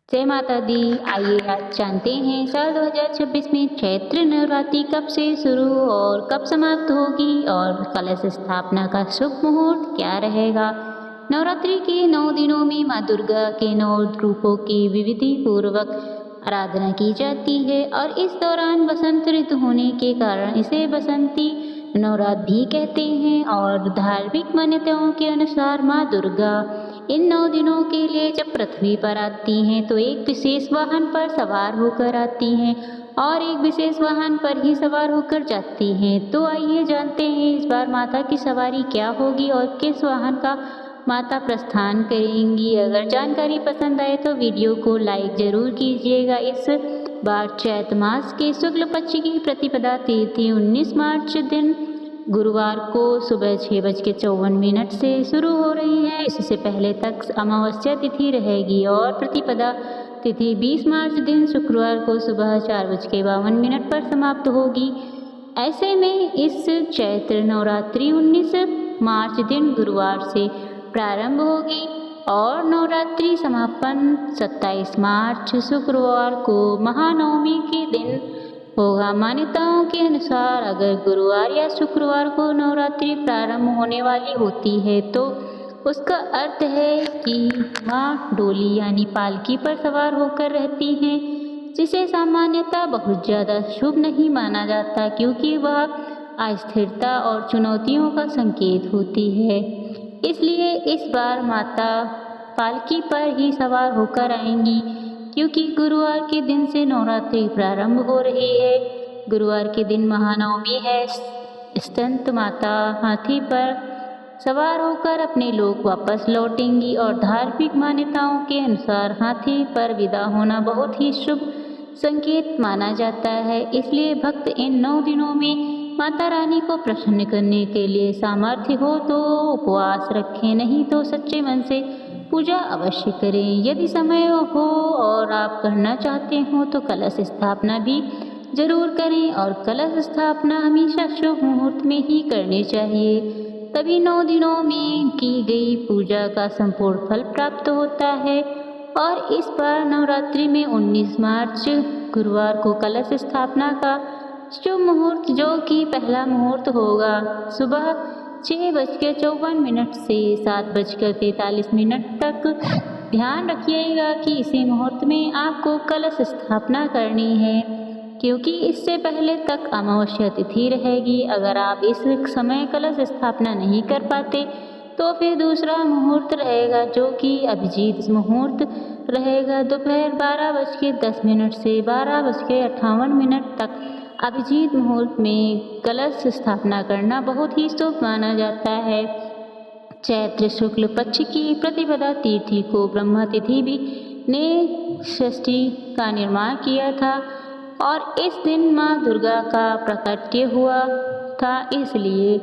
जय माता दी। आइए आज जानते हैं साल 2026 में चैत्र नवरात्रि कब से शुरू और कब समाप्त होगी और कलश स्थापना का शुभ मुहूर्त क्या रहेगा। नवरात्रि के 9 दिनों में माँ दुर्गा के 9 रूपों की विधि पूर्वक आराधना की जाती है और इस दौरान बसंत ऋतु होने के कारण इसे बसंती नवरात्र भी कहते हैं। और धार्मिक मान्यताओं के अनुसार माँ दुर्गा इन 9 दिनों के लिए जब पृथ्वी पर आती हैं तो एक विशेष वाहन पर सवार होकर आती हैं और एक विशेष वाहन पर ही सवार होकर जाती हैं। तो आइए जानते हैं इस बार माता की सवारी क्या होगी और किस वाहन का माता प्रस्थान करेंगी। अगर जानकारी पसंद आए तो वीडियो को लाइक जरूर कीजिएगा। इस बार चैत्र मास के शुक्ल पक्ष की प्रतिपदा तिथि 19 मार्च दिन गुरुवार को सुबह 6:54 से शुरू हो रही है। इससे पहले तक अमावस्या तिथि रहेगी और प्रतिपदा तिथि 20 मार्च दिन शुक्रवार को सुबह 4:52 पर समाप्त होगी। ऐसे में इस चैत्र नवरात्रि 19 मार्च दिन गुरुवार से प्रारंभ होगी और नवरात्रि समापन 27 मार्च शुक्रवार को महानवमी के दिन होगा। मान्यताओं के अनुसार अगर गुरुवार या शुक्रवार को नवरात्रि प्रारंभ होने वाली होती है तो उसका अर्थ है कि माँ डोली यानी पालकी पर सवार होकर रहती हैं, जिसे सामान्यतः बहुत ज़्यादा शुभ नहीं माना जाता क्योंकि वह अस्थिरता और चुनौतियों का संकेत होती है। इसलिए इस बार माता पालकी पर ही सवार होकर आएंगी क्योंकि गुरुवार के दिन से नवरात्रि प्रारंभ हो रही है। गुरुवार के दिन महानवमी है। स्तंत माता हाथी पर सवार होकर अपने लोक वापस लौटेंगी और धार्मिक मान्यताओं के अनुसार हाथी पर विदा होना बहुत ही शुभ संकेत माना जाता है। इसलिए भक्त इन 9 दिनों में माता रानी को प्रसन्न करने के लिए सामर्थ्य हो तो उपवास रखें, नहीं तो सच्चे मन से पूजा अवश्य करें। यदि समय हो और आप करना चाहते हो तो कलश स्थापना भी जरूर करें और कलश स्थापना हमेशा शुभ मुहूर्त में ही करनी चाहिए, तभी 9 दिनों में की गई पूजा का संपूर्ण फल प्राप्त होता है। और इस बार नवरात्रि में 19 मार्च गुरुवार को कलश स्थापना का शुभ मुहूर्त जो कि पहला मुहूर्त होगा सुबह 6:54 से 7:43 तक। ध्यान रखिएगा कि इसी मुहूर्त में आपको कलश स्थापना करनी है क्योंकि इससे पहले तक अमावस्या तिथि रहेगी। अगर आप इस समय कलश स्थापना नहीं कर पाते तो फिर दूसरा मुहूर्त रहेगा जो कि अभिजीत मुहूर्त रहेगा दोपहर 12:10 से 12:58 तक। अभिजीत मुहूर्त में कलश स्थापना करना बहुत ही शुभ माना जाता है। चैत्र शुक्ल पक्ष की प्रतिपदा तिथि को ब्रह्मा तिथि भी ने षष्ठी का निर्माण किया था और इस दिन माँ दुर्गा का प्रकट्य हुआ था। इसलिए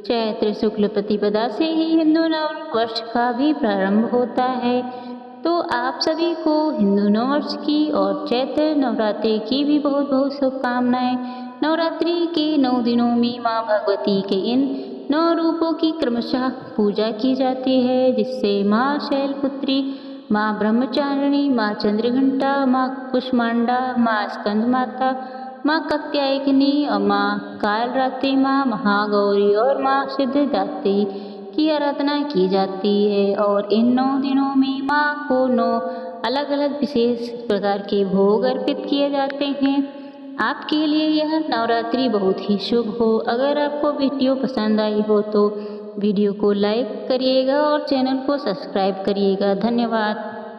चैत्र शुक्ल प्रतिपदा से ही हिंदू नववर्ष का भी प्रारंभ होता है। तो आप सभी को हिंदू नववर्ष की और चैत्र नवरात्रि की भी बहुत बहुत शुभकामनाएं। नवरात्रि के 9 दिनों में माँ भगवती के इन 9 रूपों की क्रमशः पूजा की जाती है, जिससे माँ शैलपुत्री, माँ ब्रह्मचारिणी, माँ चंद्रघंटा, माँ कुष्मांडा, माँ स्कंद माता, माँ कात्यायनी और माँ कालरात्रि, माँ महागौरी और माँ सिद्धिदात्री की आराधना की जाती है। और इन 9 दिनों में माँ को 9 अलग अलग विशेष प्रकार के भोग अर्पित किए जाते हैं। आपके लिए यह नवरात्रि बहुत ही शुभ हो। अगर आपको वीडियो पसंद आई हो तो वीडियो को लाइक करिएगा और चैनल को सब्सक्राइब करिएगा। धन्यवाद।